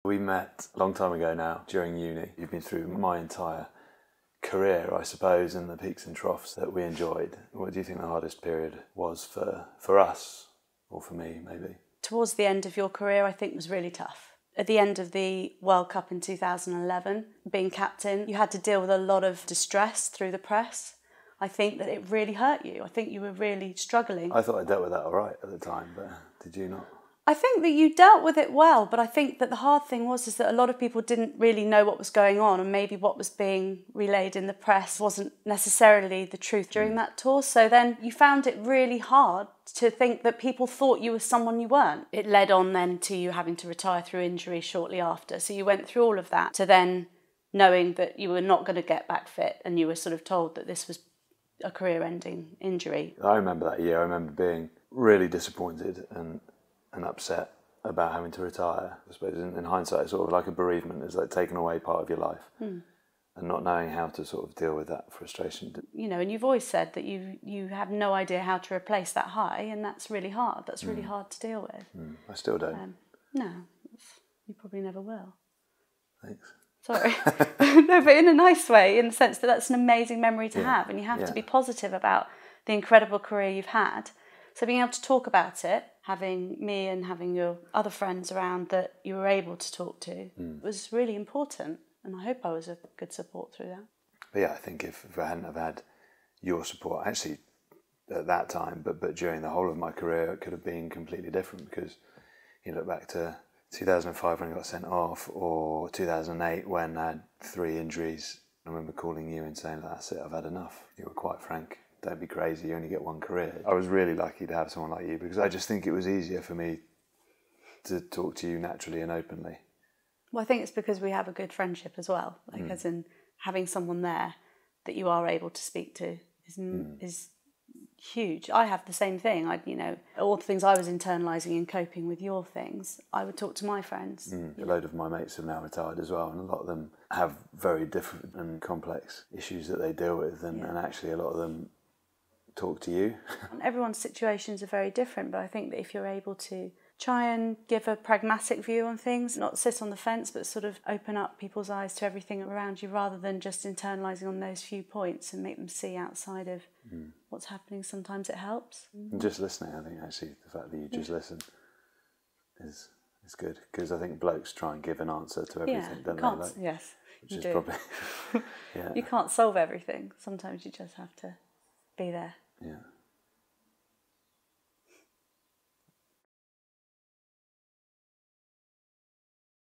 We met a long time ago now, during uni. You've been through my entire career, I suppose, and the peaks and troughs that we enjoyed. What do you think the hardest period was for us, or for me, maybe? Towards the end of your career, I think was really tough. At the end of the World Cup in 2011, being captain, you had to deal with a lot of distress through the press. I think that it really hurt you. I think you were really struggling. I thought I dealt with that all right at the time, but did you not? I think that you dealt with it well, but I think that the hard thing was that a lot of people didn't really know what was going on, and maybe what was being relayed in the press wasn't necessarily the truth during that tour. So then you found it really hard to think that people thought you were someone you weren't. It led on then to you having to retire through injury shortly after. So you went through all of that to then knowing that you were not going to get back fit, and you were sort of told that this was a career-ending injury. I remember that year. I remember being really disappointed and upset about having to retire. I suppose in hindsight, it's sort of like a bereavement. It's like taking away part of your life and not knowing how to sort of deal with that frustration. You know, and you've always said that you have no idea how to replace that high, and that's really hard. That's really hard to deal with. I still don't. No, you probably never will. Thanks. Sorry. No, but in a nice way, in the sense that that's an amazing memory to have, and you have to be positive about the incredible career you've had. So being able to talk about it, having me and having your other friends around that you were able to talk to was really important, and I hope I was a good support through that. But yeah, I think if I hadn't have had your support, actually at that time, but during the whole of my career, it could have been completely different, because you look back to 2005 when I got sent off, or 2008 when I had 3 injuries. I remember calling you and saying, that's it, I've had enough. You were quite frank. Don't be crazy, you only get one career. I was really lucky to have someone like you, because I just think it was easier for me to talk to you naturally and openly. Well, I think it's because we have a good friendship as well. Like, as in having someone there that you are able to speak to is huge. I have the same thing. All the things I was internalising and coping with your things, I would talk to my friends. A load of my mates have now retired as well, and a lot of them have very different and complex issues that they deal with, and actually a lot of them talk to you. Everyone's situations are very different, but I think that if you're able to try and give a pragmatic view on things, not sit on the fence, but sort of open up people's eyes to everything around you, rather than just internalising on those few points, and make them see outside of what's happening, sometimes it helps. And just listening, I think actually the fact that you just listen is good, because I think blokes try and give an answer to everything, don't they? Like, yes, which you is do. Probably You can't solve everything. Sometimes you just have to be there. Yeah.